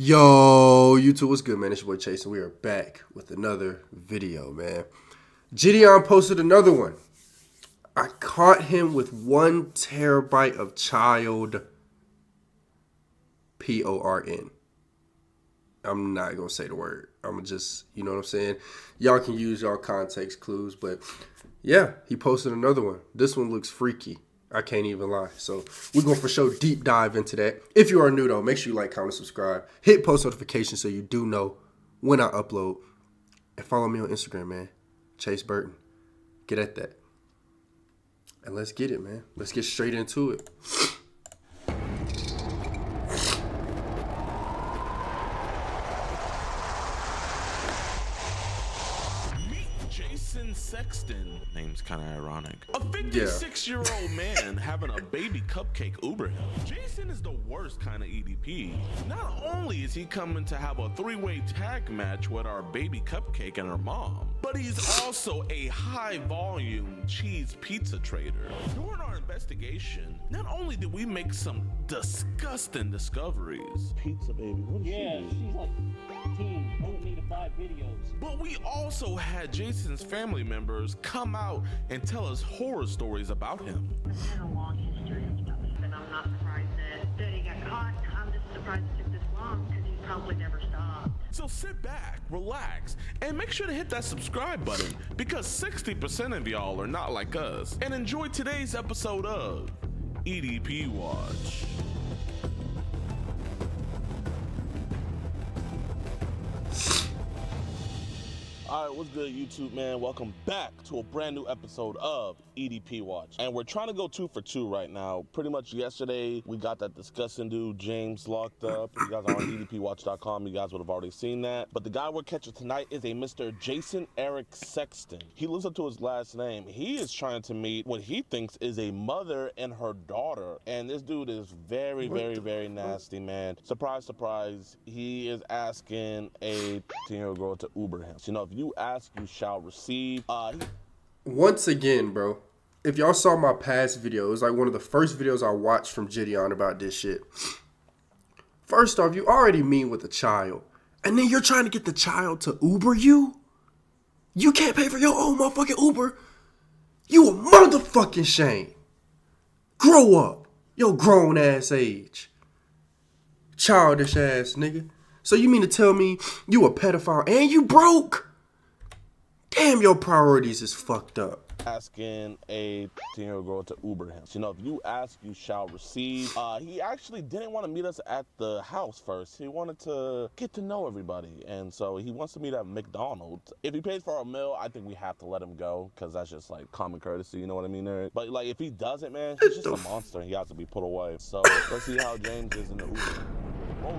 Yo, YouTube, what's good, man? It's your boy Chase, and we are back with another video, man. Jidion posted another one. I caught him with 1 terabyte of child PHORN. I'm not going to say the word. I'm going to just, you know what I'm saying? Y'all can use y'all context clues, but yeah, he posted another one. This one looks freaky. I can't even lie. So we're going to for sure deep dive into that. If you are new, though, make sure you like, comment, subscribe. Hit post notifications so you do know when I upload. And follow me on Instagram, man. ChaiseBurton. Get at that. And let's get it, man. Let's get straight into it. Sexton, name's kind of ironic. A 56-year-old man having a baby cupcake Uber him. Jason is the worst kind of EDP. Not only is he coming to have a 3-way tag match with our baby cupcake and her mom, but he's also a high-volume cheese pizza trader. During our investigation, not only did we make some disgusting discoveries. Pizza baby, what is she? She's like 15, told me to buy videos. But we also had Jason's family members come out and tell us horror stories about him. It's been a long history of stuff, and I'm not surprised that he got caught. I'm just surprised it took this long because he probably never stopped. So sit back, relax, and make sure to hit that subscribe button because 60% of y'all are not like us. And enjoy today's episode of EDP Watch. Alright, what's good, YouTube, man? Welcome back to a brand new episode of EDP Watch. And we're trying to go 2 for 2 right now. Pretty much yesterday, we got that disgusting dude, James, locked up. You guys are on EDPWatch.com. You guys would have already seen that. But the guy we're catching tonight is a Mr. Jason Eric Sexton. He lives up to his last name. He is trying to meet what he thinks is a mother and her daughter. And this dude is very nasty, man. Surprise, surprise. He is asking a 10-year-old girl to Uber him. So, you know, if you ask, you shall receive. Once again, bro, if y'all saw my past video, it was like one of the first videos I watched from Jidion about this shit. First off, you already mean with a child, and then you're trying to get the child to Uber you? You can't pay for your own motherfucking Uber? You a motherfucking shame. Grow up. Your grown ass age. Childish ass nigga. So you mean to tell me you a pedophile and you broke? Damn, your priorities is fucked up. Asking a 10-year-old girl to Uber him. So, you know, if you ask, you shall receive. He actually didn't want to meet us at the house first. He wanted to get to know everybody. And so he wants to meet at McDonald's. If he pays for our meal, I think we have to let him go because that's just like common courtesy. You know what I mean, Eric? But like if he doesn't, man, he's just a monster. He has to be put away. So let's see how James is in the Uber. Whoa.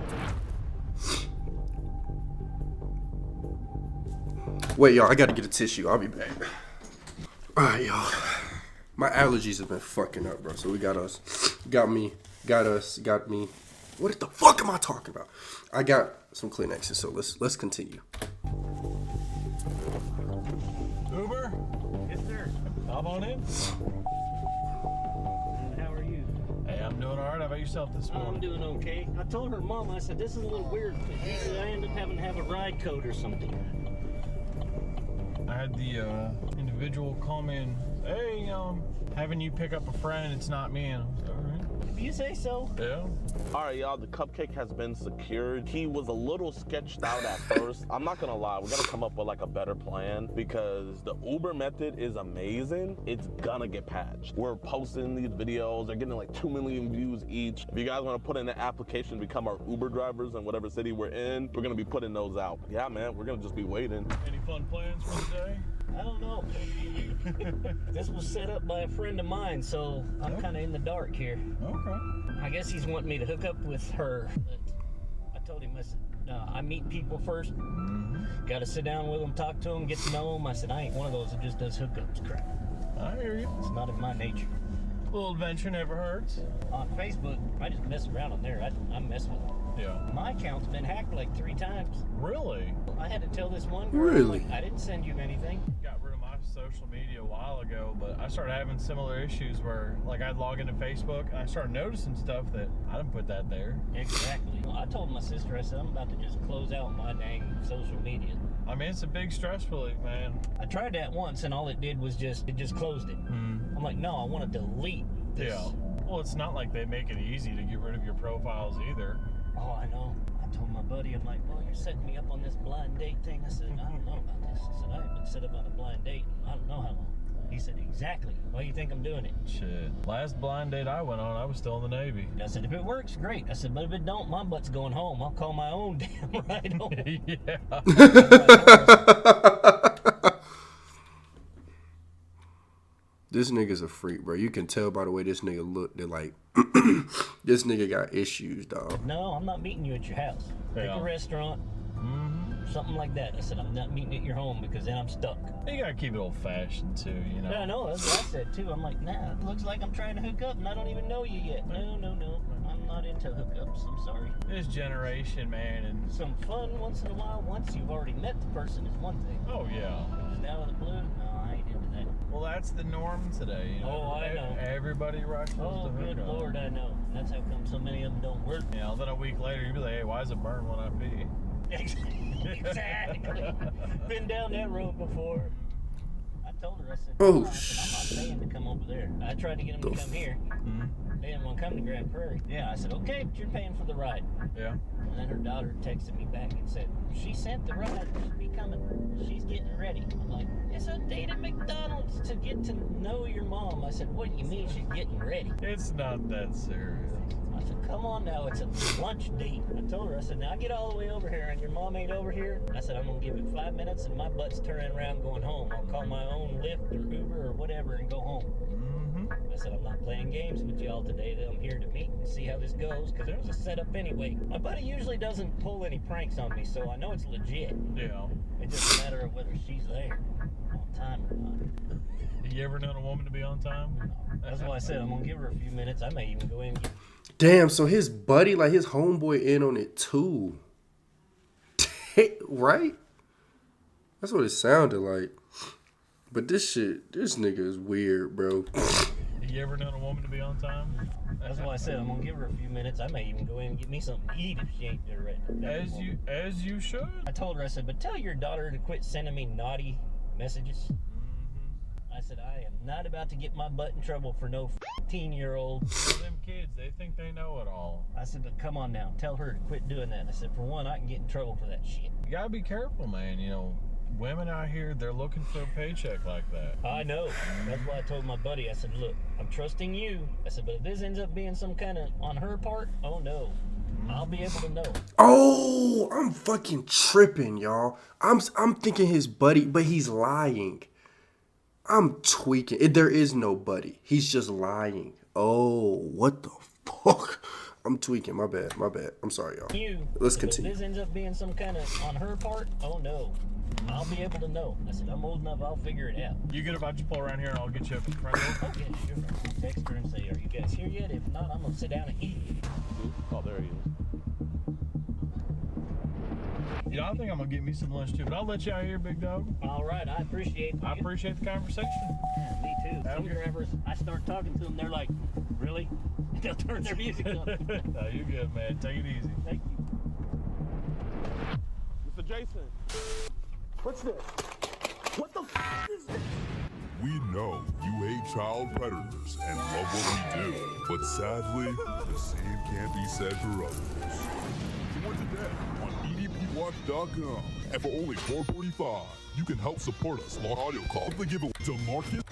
Wait, y'all, I gotta get a tissue. I'll be back. Alright, y'all. My allergies have been fucking up, bro. So we got us. Got me. What the fuck am I talking about? I got some Kleenexes, so let's continue. Uber? Yes, sir. Hop on in. And how are you? Hey, I'm doing all right. How about yourself this morning? I'm doing okay. I told her mom, I said, this is a little weird because usually I end up having to have a ride code or something. I had the individual call me and, hey, having you pick up a friend, it's not me. And I was like, all right. If you say so. Yeah. All right, y'all, the cupcake has been secured. He was a little sketched out at first. I'm not gonna lie, we gotta come up with like a better plan because the Uber method is amazing. It's gonna get patched. We're posting these videos. They're getting like 2 million views each. If you guys wanna put in an application to become our Uber drivers in whatever city we're in, we're gonna be putting those out. Yeah, man, we're gonna just be waiting. Any fun plans for the day? I don't know. This was set up by a friend of mine, so I'm kind of in the dark here. Okay. I guess he's wanting me to hook up with her. But I told him, I said, I meet people first. Got to sit down with them, talk to them, get to know them. I said, I ain't one of those that just does hookups crap. I hear you. It's not in my nature. A little adventure never hurts. On Facebook, I just mess around on there. I mess with them. Yeah. My account's been hacked like 3 times. Really? I had to tell this one girl, Really? like, I didn't send you anything. Got rid of my social media a while ago, but I started having similar issues where, like, I'd log into Facebook and I started noticing stuff that I didn't put that there. Exactly. I told my sister, I said, I'm about to just close out my dang social media. I mean, it's a big stress relief, man. I tried that once, and all it did was it just closed it. I'm like, no, I want to delete this. Yeah. Well, it's not like they make it easy to get rid of your profiles either. Oh, I know. I told my buddy, I'm like, well, you're setting me up on this blind date thing. I said, I don't know about this. I said, I haven't been set up on a blind date in I don't know how long. He said, exactly. Why do you think I'm doing it? Shit. Last blind date I went on, I was still in the Navy. I said, if it works, great. I said, but if it don't, my butt's going home. I'll call my own damn ride home. Yeah. This nigga's a freak, bro. You can tell by the way this nigga look. They're like, this nigga got issues, dog. No, I'm not meeting you at your house. Pick Yeah. a restaurant, something like that. I said, I'm not meeting at your home because then I'm stuck. You gotta keep it old-fashioned too, you know. Yeah, I know. That's what I said too. I'm like, nah, it looks like I'm trying to hook up and I don't even know you yet. No. I'm not into hookups. I'm sorry. This generation, man, and Some fun once in a while. Once you've already met the person is one thing. oh yeah. Just out of the blue, no, I ain't into that. Well, that's the norm today. You know? Oh, I know. Everybody rushes Oh, to good hook up. Lord, I know. That's how come so many of them don't work. You know, then a week later you'd be like, hey, why does it burn when I pee? Exactly. Been down that road before. I told her, I said, Oh, I said, I'm not paying to come over there. I tried to get them to come here. They didn't want to come to Grand Prairie. Yeah, I said, okay, but you're paying for the ride. Yeah. And then her daughter texted me back and said, she sent the ride. She'll be coming. She's getting ready. I'm like, it's a date at McDonald's to get to know your mom. I said, what do you mean she's getting ready? It's not that serious. I said, come on now, it's a lunch date. I told her, I said, now I get all the way over here and your mom ain't over here. I said, I'm going to give it 5 minutes and my butt's turning around going home. I'll call my own Lyft or Uber or whatever and go home. I said, I'm not playing games with y'all today. I'm here to meet and see how this goes because it was a setup anyway. My buddy usually doesn't pull any pranks on me, so I know it's legit. Yeah. It's just a matter of whether she's there on time or not. You ever known a woman to be on time? That's why I said I'm going to give her a few minutes. I may even go in and get... Damn, so his buddy, like his homeboy in on it too. Right? That's what it sounded like. But this nigga is weird, bro. You ever known a woman to be on time? That's why I said I'm gonna give her a few minutes. I may even go in and get me something to eat if she ain't there ready. As you should. I told her, I said, but tell your daughter to quit sending me naughty messages. I said, I am not about to get my butt in trouble for no 15-year-old. Them kids, they think they know it all. I said, but come on now, tell her to quit doing that. I said, for one, I can get in trouble for that shit. You gotta be careful, man. You know, women out here, they're looking for a paycheck like that. I know. That's why I told my buddy, I said, look, I'm trusting you. I said, but if this ends up being some kind of on her part, oh no. I'll be able to know. Oh, I'm fucking tripping, y'all. I'm thinking his buddy, but he's lying. I'm tweaking. There is no buddy. He's just lying. Oh, what the fuck? I'm tweaking. My bad. I'm sorry, y'all. Let's continue. If this ends up being some kind of on her part, oh no. I'll be able to know. I said, I'm old enough, I'll figure it out. You good if I just pull around here and I'll get you a front door? Okay, sure. I'll text her and say, are you guys here yet? If not, I'm going to sit down and eat. Oh, there he is. You know, I think I'm gonna get me some lunch too, but I'll let you out here, big dog. All right, I appreciate it. I appreciate the conversation. Yeah, me too. Some drivers, I start talking to them, they're like, really? They'll turn their music on. No, you're good, man. Take it easy. Thank you. Mr. Jason. What's this? What the f is this? We know you hate child predators and love what we do, but sadly, the same can't be said for others. Join today on edpwatch.com, and for only $4.45, you can help support us. Long audio call the giveaway to Marcus.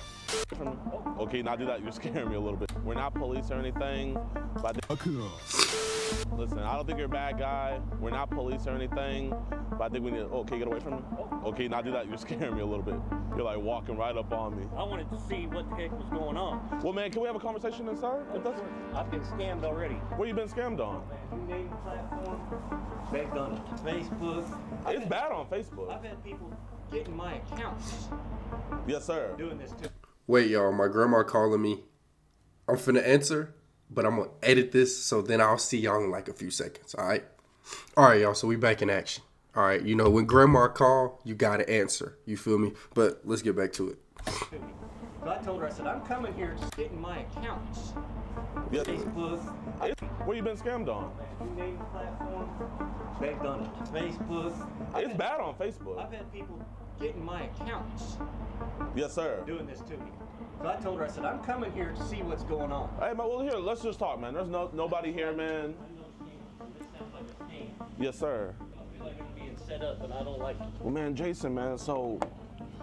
Okay, now do that. You're scaring me a little bit. We're not police or anything, but listen, I don't think you're a bad guy. We're not police or anything, but I think we need to, okay, get away from me. Okay, now do that. You're scaring me a little bit. You're like walking right up on me. I wanted to see what the heck was going on. Well, man, can we have a conversation inside? If that's... I've been scammed already. What you been scammed on? You name the platform, begged on Facebook. It's bad on Facebook. I've had people getting my accounts Yes, sir. doing this too. Wait, y'all. My grandma calling me. I'm finna answer, but I'm gonna edit this, so then I'll see y'all in like a few seconds, all right? All right, y'all, so we back in action. All right, you know, when grandma call, you gotta answer. You feel me? But let's get back to it. So I told her, I said, I'm coming here to get in my accounts. Yes. Facebook. Where you been scammed on? You name the platform, they've done it. Facebook. It's bad on Facebook. I've had people get in my accounts Yes, sir. doing this to me. So I told her, I said, I'm coming here to see what's going on. Hey, man, well, here, let's just talk, man. There's nobody here, man. This sounds like a scam. Yes, sir. I feel like I'm being set up, and I don't like it. Well, man, Jason, man, so,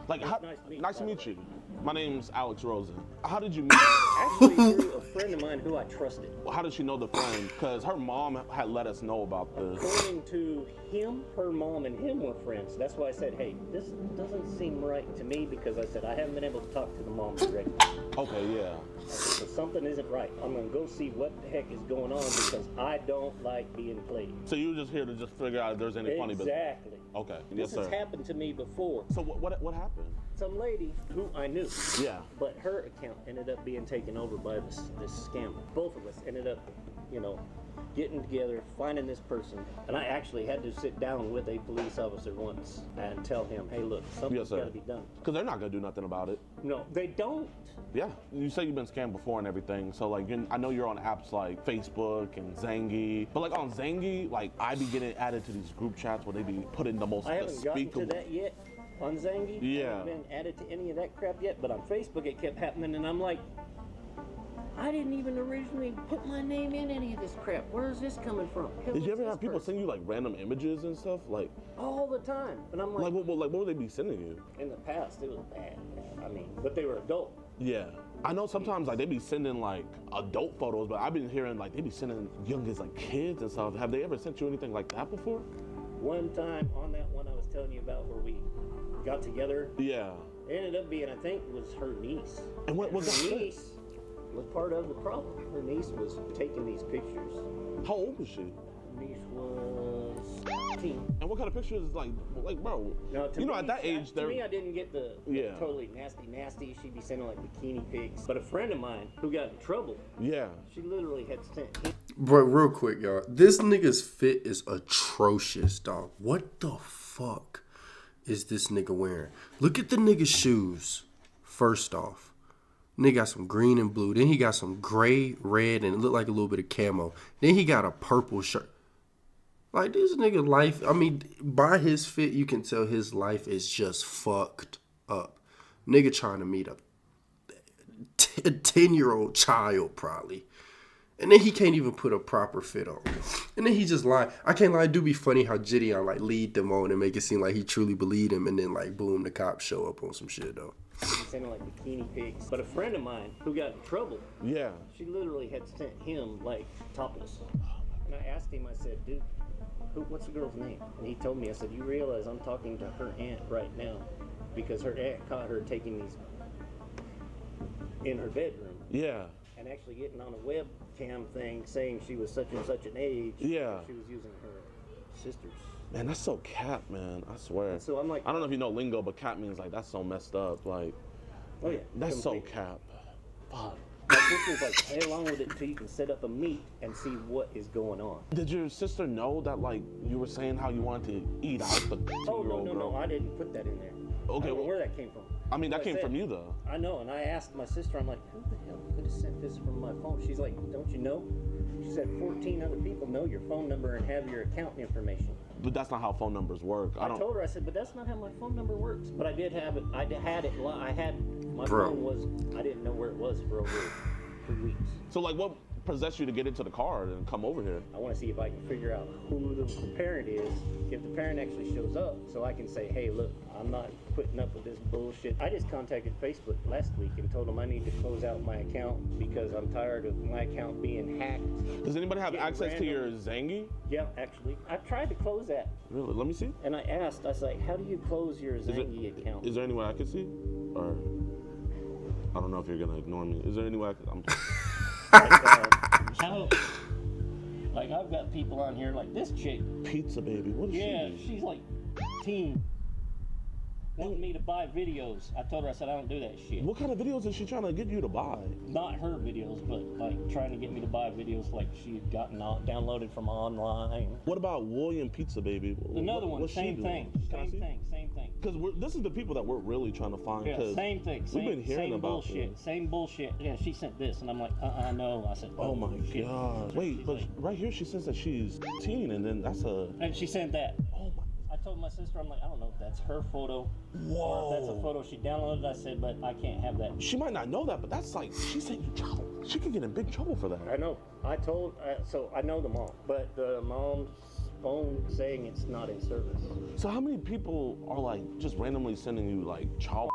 like, It's how, nice to meet you, nice to by meet the you. My name's Alex Rosen. How did you meet? Actually, through a friend of mine who I trusted. How did she know the friend? Because her mom had let us know about this. According to him, her mom and him were friends. That's why I said, hey, this doesn't seem right to me, because I said, I haven't been able to talk to the mom directly. Okay, yeah. So something isn't right. I'm going to go see what the heck is going on, because I don't like being played. So you were just here to just figure out if there's any funny business? Exactly. Okay, yes, This has sir. happened to me before. So what happened? Some lady who I knew, Yeah. but her account ended up being taken over by this scammer. Both of us ended up, getting together, finding this person. And I actually had to sit down with a police officer once and tell him, hey, look, something's Yes, sir. got to be done. Because they're not going to do nothing about it. No, they don't. Yeah, you say you've been scammed before and everything, so like I know you're on apps like Facebook and Zangy, but like on Zangy, like I be getting added to these group chats where they be putting the most I haven't gotten to despicable. that yet on Zangy. I Yeah. haven't been added to any of that crap yet, but on Facebook it kept happening, and I'm like, I didn't even originally put my name in any of this crap. Where is this coming from? Who Did you is ever this have people person? send you like random images and stuff? Like All the time. And I'm like, what would they be sending you? in the past it was bad, man. I mean, but they were adult. Yeah. I know sometimes like they be sending like adult photos, but I've been hearing like they be sending young as like kids and stuff. Have they ever sent you anything like that before? One time on that one I was telling you about where we got together, Yeah. it ended up being, I think, was her niece. And what was Her that? niece was part of the problem. Her niece was taking these pictures. How old was she? Her niece was 15. And what kind of pictures like bro? No, to you know, me, at that age, to they're me, I didn't get the Yeah. totally nasty. She'd be sending like bikini pics. But a friend of mine who got in trouble, yeah. she literally had sent him. Bro, real quick, y'all. This nigga's fit is atrocious, dog. What the fuck is this nigga wearing? Look at the nigga's shoes. First off, nigga got some green and blue. Then he got some gray, red, and it looked like a little bit of camo. Then he got a purple shirt. Like, this nigga life, I mean, by his fit, you can tell his life is just fucked up. Nigga trying to meet a 10-year-old child, probably. And then he can't even put a proper fit on. And then he just lied. I can't lie, it do be funny how Jidion, like, lead them on and make it seem like he truly believed him. And then, like, boom, the cops show up on some shit, though. Sending like bikini pics. But a friend of mine who got in trouble, Yeah. she literally had sent him like topless. And I asked him, I said, dude, what's the girl's name? And he told me, I said, you realize I'm talking to her aunt right now because her aunt caught her taking these in her bedroom Yeah. and actually getting on a webcam thing saying she was such and such an age. Yeah. She was using her sister's. Man, that's so cap, man. I swear. And so I'm like, I don't know if you know lingo, but cap means like that's so messed up. Like, oh yeah, that's completely. so cap. Fuck. Like, this was like, play along with it until you can set up a meet and see what is going on. Did your sister know that like you were saying how you wanted to eat out the 2-year-old Oh, no, girl? I didn't put that in there. Okay, I don't know well- where that came from. I mean, that Like came said, from you though. I know, and I asked my sister, I'm like, who the hell could have sent this from my phone? She's like, don't you know? She said 14 other people know your phone number and have your account information. But that's not how phone numbers work. I told her, I said, but that's not how my phone number works. But I did have it. I had it. My Bro. phone was. I didn't know where it was for over 3 weeks. So like, what possessed you to get into the car and come over here? I want to see if I can figure out who the parent is. If the parent actually shows up, so I can say, hey, look, I'm not putting up with this bullshit. I just contacted Facebook last week and told them I need to close out my account because I'm tired of my account being hacked. Does anybody have Getting access to your Zangy? Yeah, actually, I tried to close that, Really? Let me see. and I asked. I was like, how do you close your Zangy account? Is there any way I can see? Or I don't know if you're gonna ignore me. Is there any way I can? How? Like, I've got people on here like this chick. Pizza baby. What is Yeah, she? she's like teen. wanting me to buy videos. I told her, I said, I don't do that shit. What kind of videos is she trying to get you to buy? Not her videos, but like trying to get me to buy videos like she had gotten downloaded from online. What about William Pizza Baby? Another one, What's she same doing? thing. Can I Same see? thing. Because this is the people that we're really trying to find. Yeah, same thing. We've been hearing same about bullshit. this. Same bullshit. Yeah, she sent this, and I'm like, no. I said, Oh my shit. god. Wait, She's but like, right here she says that she's 18, and then that's a. and she sent that. Oh my. I told my sister, I'm like, I don't know if that's her photo or if that's a photo she downloaded. I said, but I can't have that. She might not know that, but that's like she sent you child. She can get in big trouble for that. I know. I told, so I know the mom, but the mom's phone saying it's not in service. So how many people are like just randomly sending you like child?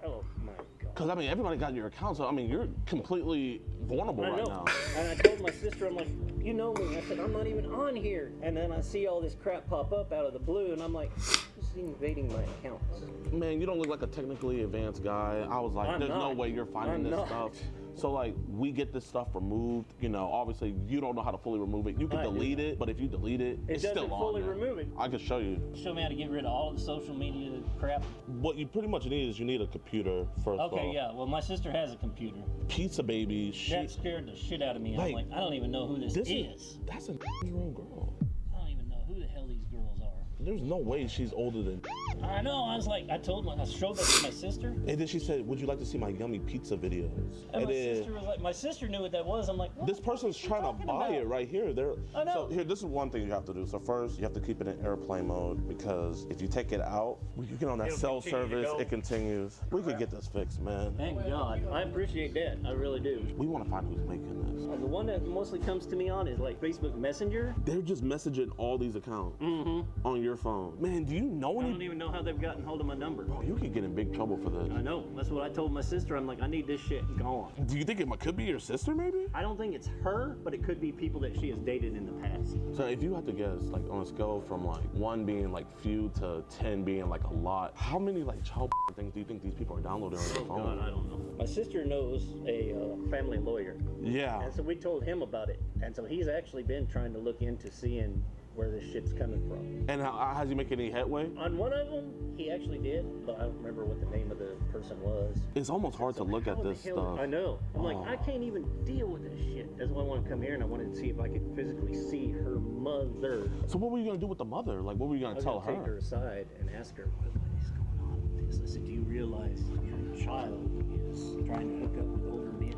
Oh my god. Because I mean, everybody got your account, so I mean, you're completely vulnerable I right know. now. And I told my sister, I'm like, you know me. I said, I'm not even on here. And then I see all this crap pop up out of the blue, and I'm like, this is invading my accounts. Man, you don't look like a technically advanced guy. I was like, there's no way you're finding this stuff. So like, we get this stuff removed. You know, obviously you don't know how to fully remove it. You can delete it, but if you delete it, it's still on fully there. remove it. I can show you. Show me how to get rid of all of the social media crap. What you pretty much need is you need a computer first off. Okay, yeah. Well, my sister has a computer. Pizza Baby. That scared the shit out of me. Like, I'm like, I don't even know who this is. That's a year-old girl. I don't even know who the hell these girls are. There's no way she's older than. I know. I was like, I showed that to my sister. And then she said, would you like to see my yummy pizza videos? And my sister was like, my sister knew what that was. I'm like, what? This person's trying to buy it right here. I know. So here, this is one thing you have to do. So first, you have to keep it in airplane mode because if you take it out, you get on that cell service, it continues. We could get this fixed, man. Thank God. I appreciate that. I really do. We want to find who's making this. The one that mostly comes to me on is like Facebook Messenger. They're just messaging all these accounts on your phone. Man, do you know I any? don't even know how they've gotten hold of my number. Bro, you could get in big trouble for this. I know. That's what I told my sister. I'm like, I need this shit gone. Do you think it could be your sister, maybe? I don't think it's her, but it could be people that she has dated in the past. So if you had to guess, like on a scale from like 1 being like few to 10 being like a lot, how many like child things do you think these people are downloading on their phone? God, I don't know. My sister knows a family lawyer. Yeah. And so we told him about it. And so he's actually been trying to look into seeing where this shit's coming from. And has he make any headway? On one of them, he actually did, but I don't remember what the name of the person was. It's almost hard to look at this stuff. I know. I'm like, I can't even deal with this shit. That's why I want to come here, and I wanted to see if I could physically see her mother. So what were you gonna do with the mother? Like, what were you gonna tell her? Take her aside and ask her, what is going on with this? I said, do you realize your child is trying to hook up with older men?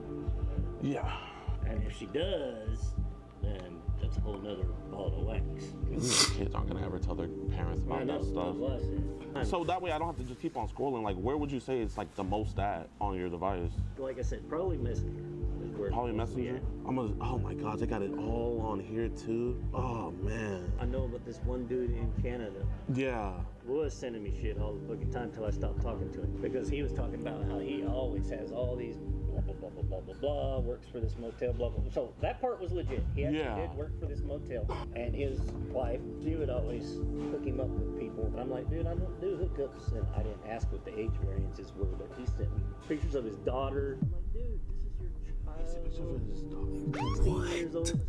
Yeah. And if she does, then that's a whole nother ball of wax. Kids aren't gonna ever tell their parents about that stuff. So that way I don't have to just keep on scrolling. Like, where would you say it's like the most at on your device? Like I said, probably Messenger. Probably Messenger? Oh my God, they got it all on here too. Oh man. I know about this one dude in Canada. Yeah. Was sending me shit all the fucking time until I stopped talking to him. Because he was talking about how he always has all these blah, blah, blah, blah, blah, blah, blah, works for this motel, blah, blah. So that part was legit. He actually did work for this motel. And his wife, she would always hook him up with people. And I'm like, dude, I don't do hookups. And I didn't ask what the age variances were, but he sent me pictures of his daughter. I'm like, dude, this is your child. 16 years old.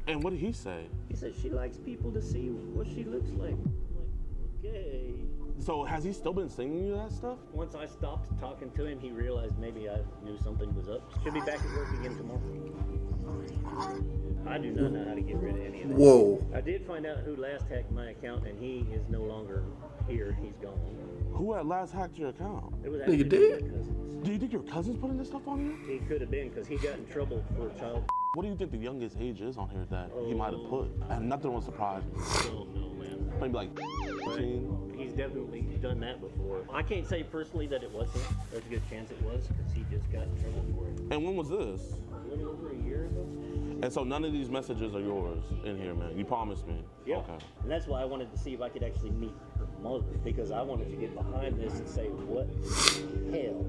And what did he say? He said she likes people to see what she looks like. I'm like, okay. So has he still been sending you that stuff? Once I stopped talking to him, he realized maybe I knew something was up. Should be back at work again tomorrow. I do not know how to get rid of any of that. Whoa. I did find out who last hacked my account, and he is no longer here. He's gone. Who at last hacked your account? It was Nigga actually did? my cousins. Do you think your cousin's putting this stuff on you? He could have been, because he got in trouble for child. What do you think the youngest age is on here that he might have put? And nothing would surprise me. I don't know, man. Maybe like 15. He's definitely done that before. I can't say personally that it was him. There's a good chance it was, because he just got in trouble for it. And when was this? A little over a year ago. And so none of these messages are yours in here, man. You promised me. Yeah. Okay. And that's why I wanted to see if I could actually meet her mother, because I wanted to get behind this and say, what the hell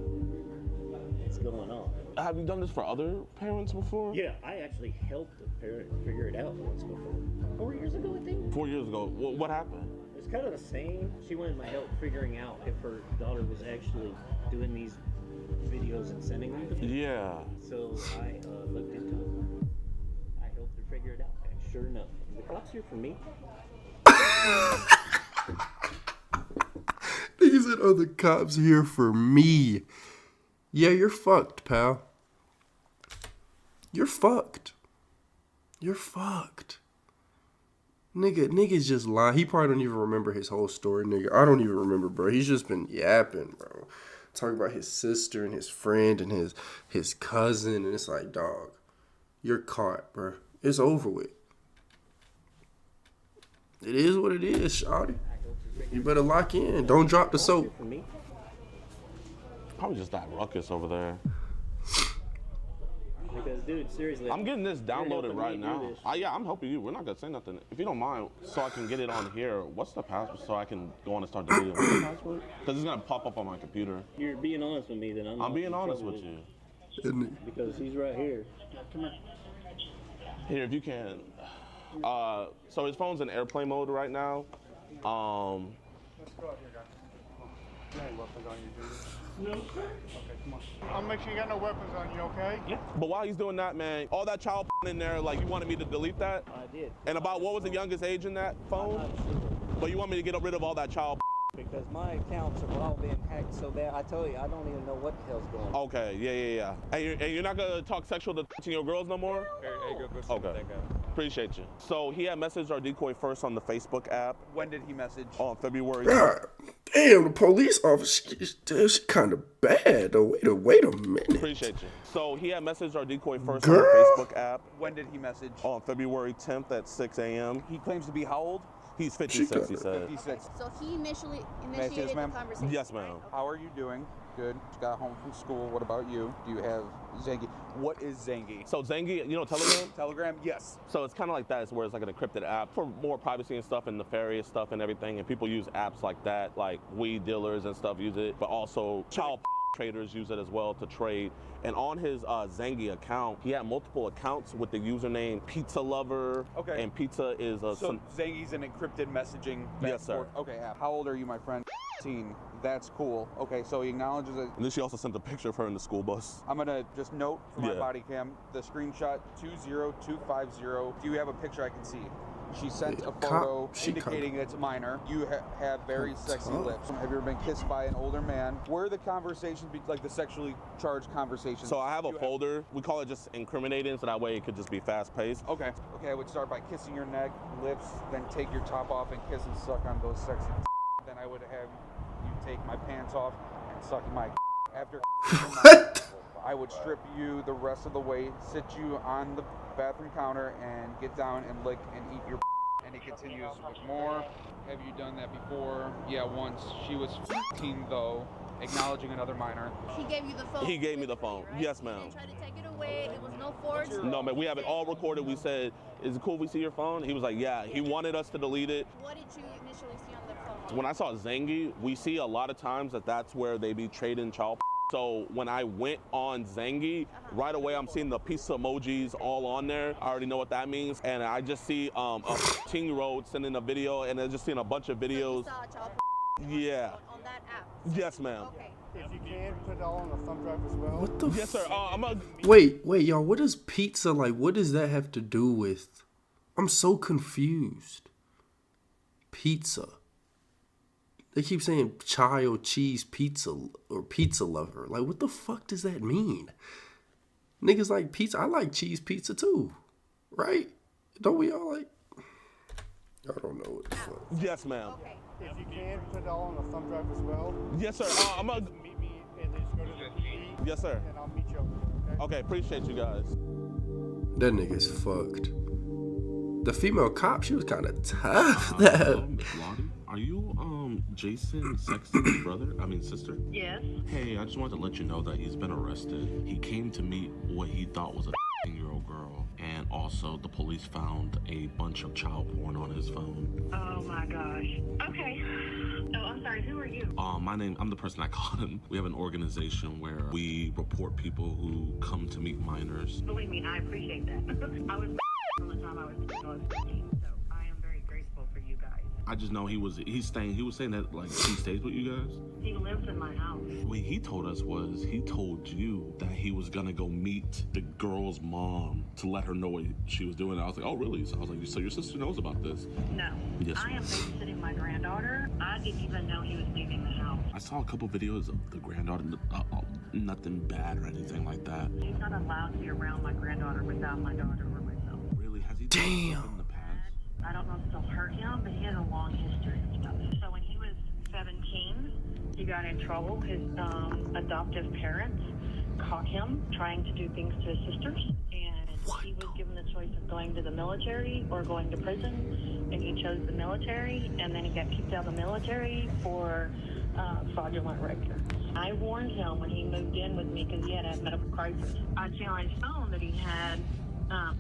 is going on? Have you done this for other parents before? Yeah, I actually helped a parent figure it out once before. 4 years ago, I think. 4 years ago. What happened? It's kind of the same. She wanted my help figuring out if her daughter was actually doing these videos and sending them to me. Yeah. So I looked into it. I helped her figure it out. And sure enough, the cops here for me. said, "Are the cops here for me?" Yeah, you're fucked, pal. You're fucked. You're fucked. Nigga's just lying. He probably don't even remember his whole story, nigga. I don't even remember, bro. He's just been yapping, bro. Talking about his sister and his friend and his cousin. And it's like, dog, you're caught, bro. It's over with. It is what it is, shawty. You better lock in. Don't drop the soap. Probably just that ruckus over there. Because, dude, seriously. I'm getting this downloaded right now. Yeah, I'm helping you. We're not going to say nothing. If you don't mind, so I can get it on here, what's the password so I can go on and start deleting? What's the password? Because it's going to pop up on my computer. You're being honest with me, then I'm being honest with you. Because he's right here. Come here. Here, if you can. So his phone's in airplane mode right now. Let's go out here, guys. You ain't weapons on you, do you? No. Okay, come on. I'll make sure you got no weapons on you, okay? Yeah. But while he's doing that, man, all that child in there, like, you wanted me to delete that? I did. And about what was the youngest age in that phone? But you want me to get rid of all that child? Because my accounts are all being hacked so bad. I tell you, I don't even know what the hell's going on. Okay, yeah. And you're not gonna talk sexual to your girls no more? Hey, go. Okay. Appreciate you. So he had messaged our decoy first on the Facebook app. When did he message? On February. God damn, the police officer, she's kind of bad though. Wait a minute. Appreciate you. So he had messaged our decoy first Girl. on the Facebook app. When did he message? On February 10th at 6 a.m. He claims to be how old? He's 56, he said. 56. So he initiated Yes, the ma'am. conversation. Yes, ma'am. How are you doing? Good. Just got home from school. What about you? Do you have Zangi? What is Zangi? So Zangi, you know Telegram? Telegram? Yes. So it's kind of like that. It's where it's like an encrypted app for more privacy and stuff and nefarious stuff and everything. And people use apps like that, like weed dealers and stuff use it, but also child traders use it as well to trade. And on his Zangi account, he had multiple accounts with the username Pizza Lover. Okay. And pizza is So Zangi's an encrypted messaging. Yes, sir. Okay. App. How old are you, my friend? 18. That's cool. Okay, so he acknowledges it. And then she also sent a picture of her in the school bus. I'm gonna just note for my body cam the screenshot 20250. Do you have a picture I can see? She sent a photo indicating it's minor. You have very sexy lips. Have you ever been kissed by an older man? Where are the conversations, like the sexually charged conversations? So I have a folder. We call it just incriminating, so that way it could just be fast paced. Okay, I would start by kissing your neck, lips, then take your top off and kiss and suck on those sexy. Then I would have you take my pants off and suck my. After What? I would strip you the rest of the way, sit you on the bathroom counter, and get down and lick and eat your. And he continues with more. Have you done that before? Yeah, once. She was 15 though, acknowledging another minor. He gave you the phone. He gave me the phone. Right? Yes, ma'am. He didn't try to take it away. It was no forge. No, man, we have it all recorded. We said, "Is it cool if we see your phone?" He was like, "Yeah." He wanted us to delete it. What did you initially see on the phone? When I saw Zangi, we see a lot of times that's where they be trading child. So when I went on Zangi, right away I'm seeing the pizza emojis all on there. I already know what that means. And I just see a 15-year-old sending a video, and I just seen a bunch of videos. So you saw child Yeah. on that app? Yes, ma'am. Okay. If you can, put it all on the thumb drive as well. What the? Yes, sir. Wait, y'all. What does pizza like? What does that have to do with? I'm so confused. Pizza. They keep saying child cheese pizza or pizza lover. Like, what the fuck does that mean? Niggas like pizza. I like cheese pizza too, right? Don't we all like? I don't know what the fuck. Yes, ma'am. Okay. If you can, put it all on the thumb drive as well. Yes, sir. Meet me and then just go to the PD. Yes, sir. And I'll meet you over there, okay? Okay, appreciate you guys. That nigga's fucked. The female cop, she was kind of tough. That. Are you Jason Sexton's sister? Yes. Hey, I just wanted to let you know that he's been arrested. He came to meet what he thought was a 15-year-old girl, and also the police found a bunch of child porn on his phone. Oh my gosh. Okay. Oh, I'm sorry. Who are you? I'm the person I called him. We have an organization where we report people who come to meet minors. Believe me, I appreciate that. I was from the time I was 15, so I am very grateful for you guys. I just know he was saying that like he stays with you guys. He lives in my house. What he told us was he told you that he was gonna go meet the girl's mom to let her know what she was doing. I was like, oh really? So I was like, so your sister knows about this? No. Yes. I am babysitting my granddaughter. I didn't even know he was leaving the house. I saw a couple videos of the granddaughter, nothing bad or anything like that. He's not allowed to be around my granddaughter without my daughter or myself. Really? Has he done stuff in the past? I don't know if it'll hurt him, but he has a long history of stuff. So when he was 17, he got in trouble. His adoptive parents caught him trying to do things to his sisters, and he was given the choice of going to the military or going to prison, and he chose the military, and then he got kicked out of the military for fraudulent records. I warned him when he moved in with me because he had a medical crisis. I checked on his phone that he had,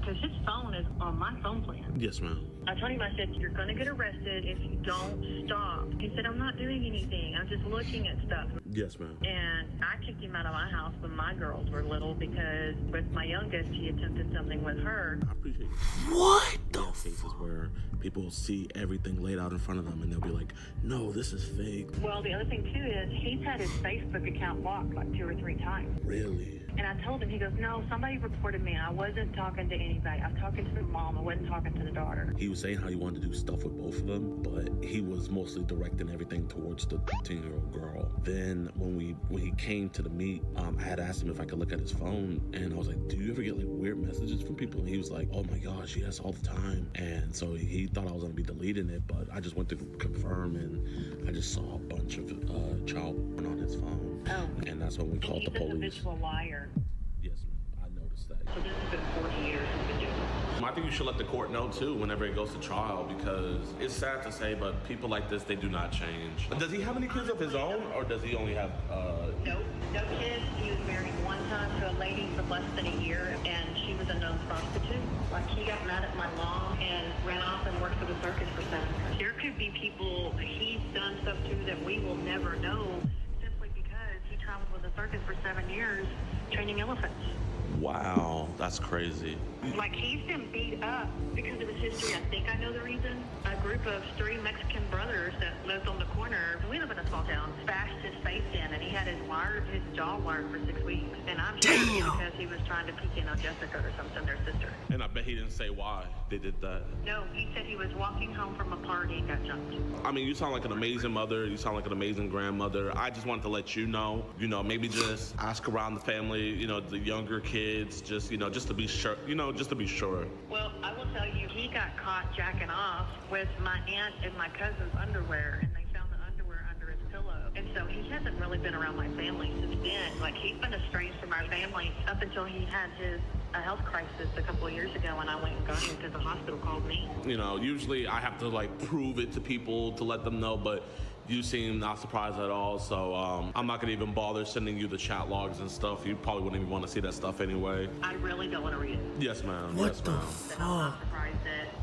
because his phone is on my phone plan. Yes, ma'am. I told him, I said, you're going to get arrested if you don't stop. He said, I'm not doing anything. I'm just looking at stuff. Yes, ma'am. And I kicked him out of my house when my girls were little because with my youngest, he attempted something with her. I appreciate it. What the cases where people see everything laid out in front of them and they'll be like, no, this is fake. Well, the other thing, too, is he's had his Facebook account blocked like 2 or 3 times. Really? And I told him, he goes, no, somebody reported me. I wasn't talking to anybody. I was talking to the mom. I wasn't talking to the daughter. He was saying how he wanted to do stuff with both of them, but he was mostly directing everything towards the 10-year-old girl. Then when he came to the meet, I had asked him if I could look at his phone, and I was like, do you ever get like weird messages from people? And he was like, oh my gosh, yes, all the time. And so he thought I was gonna be deleting it, but I just went to confirm, and I just saw a bunch of child porn on his phone. Oh. And that's when we called the police. He's a habitual liar. Yes, ma'am. I noticed that. So this has been 40 years he's been doing this. I think you should let the court know too whenever it goes to trial, because it's sad to say, but people like this, they do not change. Does he have any kids of his own, or does he only have No kids. He was married one time to a lady for less than a year, and she was a known prostitute. Like, he got mad at my mom and ran off and worked for the circus for 7 years. There could be people he's done stuff to that we will never know, simply because he traveled with the circus for 7 years training elephants. Wow, that's crazy. Like, he's been beat up because of his history. I think I know the reason. A group of 3 Mexican brothers that lived on the corner, we live in a small town, bashed his face in, and he had his jaw wired for 6 weeks. And I'm sure because he was trying to peek in on Jessica or something, their sister. And I bet he didn't say why they did that. No, he said he was walking home from a party and got jumped. I mean, you sound like an amazing mother. You sound like an amazing grandmother. I just wanted to let you know, maybe just ask around the family, the younger kids, just to be sure, just to be sure. Well, I will tell you, he got caught jacking off with my aunt and my cousin's underwear, and they found the underwear under his pillow. And so he hasn't really been around my family since then. Like, he's been estranged from our family up until he had his health crisis a couple of years ago, and I went and got him because the hospital called me. Usually I have to prove it to people to let them know, but you seem not surprised at all, so I'm not gonna even bother sending you the chat logs and stuff. You probably wouldn't even want to see that stuff anyway. I really don't want to read it. Yes, ma'am. What yes, the ma'am. fuck? I'm not surprised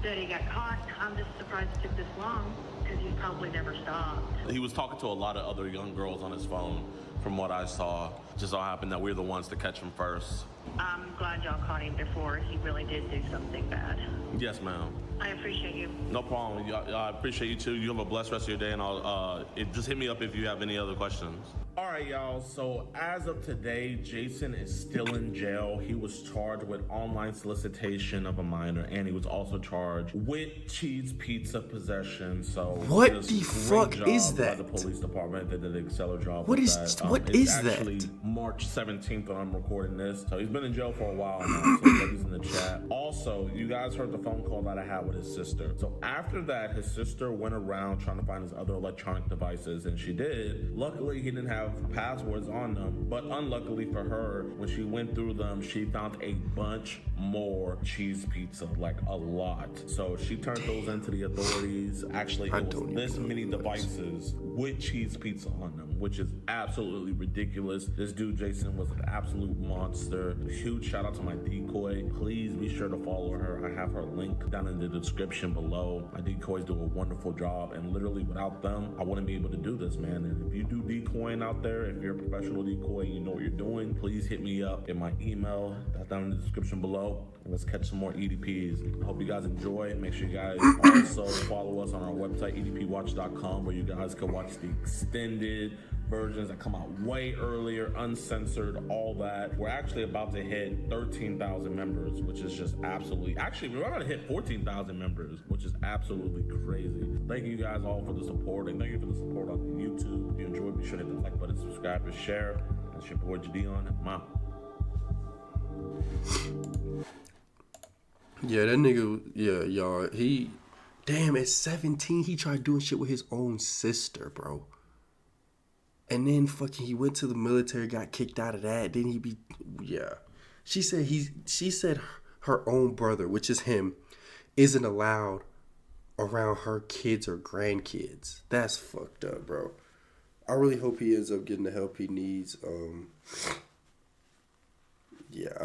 that he got caught. I'm just surprised it took this long because he probably never stopped. He was talking to a lot of other young girls on his phone, from what I saw. Just so happened that we were the ones to catch him first. I'm glad y'all caught him before he really did do something bad. Yes, ma'am. I appreciate you. No problem. I appreciate you too. You have a blessed rest of your day, and I'll just hit me up if you have any other questions. All right, y'all. So as of today, Jason is still in jail. He was charged with online solicitation of a minor, and he was also charged with cheese pizza possession. So what the fuck is by that? the police department. They did an stellar job. What with is that. what It's is actually that? March 17th when I'm recording this. So he's been in jail for a while now. So ladies in the chat. Also, you guys heard the phone call that I had with his sister. So after that, his sister went around trying to find his other electronic devices, and she did. Luckily, he didn't have passwords on them, but unluckily for her, when she went through them, she found a bunch more cheese pizza, like a lot. So she turned those into the authorities. Actually, it was this many devices with cheese pizza on them, which is absolutely ridiculous. This dude Jason was an absolute monster. Huge shout out to my decoy. Please be sure to follow her. I have her link down in the description below. My decoys do a wonderful job, and literally without them, I wouldn't be able to do this, man. And if you do decoying out out there, if you're a professional decoy and you know what you're doing, please hit me up in my email. That's down in the description below. And let's catch some more EDPs. I hope you guys enjoy. Make sure you guys also follow us on our website, edpwatch.com, where you guys can watch the extended versions that come out way earlier, uncensored, all that. We're actually about to hit 13,000 members, which is just absolutely, actually, we're about to hit 14,000 members, which is absolutely crazy. Thank you guys all for the support, and thank you for the support on YouTube. If you enjoyed, be sure to hit the like button, subscribe, and share. That's your boy Jidion, Mom. Yeah, that nigga, yeah, y'all, damn, at 17, he tried doing shit with his own sister, bro. And then fucking he went to the military, got kicked out of that. Then She said her own brother, which is him, isn't allowed around her kids or grandkids. That's fucked up, bro. I really hope he ends up getting the help he needs. I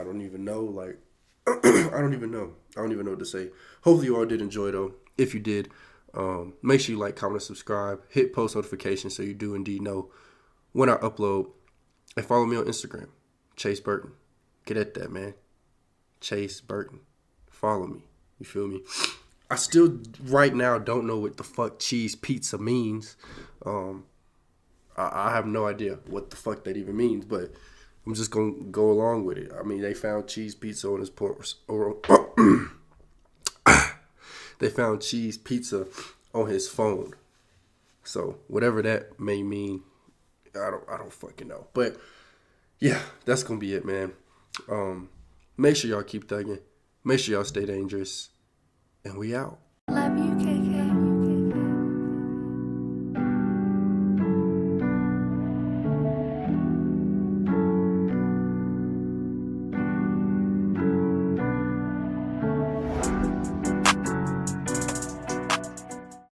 don't even know. Like, I don't even know what to say. Hopefully you all did enjoy, though. If you did, make sure you like, comment, subscribe, hit post notifications so you do indeed know when I upload, and follow me on Instagram, ChaiseBurton. Get at that, man. ChaiseBurton. Follow me. You feel me? I still, right now, don't know what the fuck cheese pizza means. I have no idea what the fuck that even means, but I'm just going to go along with it. I mean, they found cheese pizza on his they found cheese pizza on his phone. So, whatever that may mean, I don't fucking know. But yeah, that's gonna be it, man. Make sure y'all keep thugging. Make sure y'all stay dangerous. And we out. Love you, KK.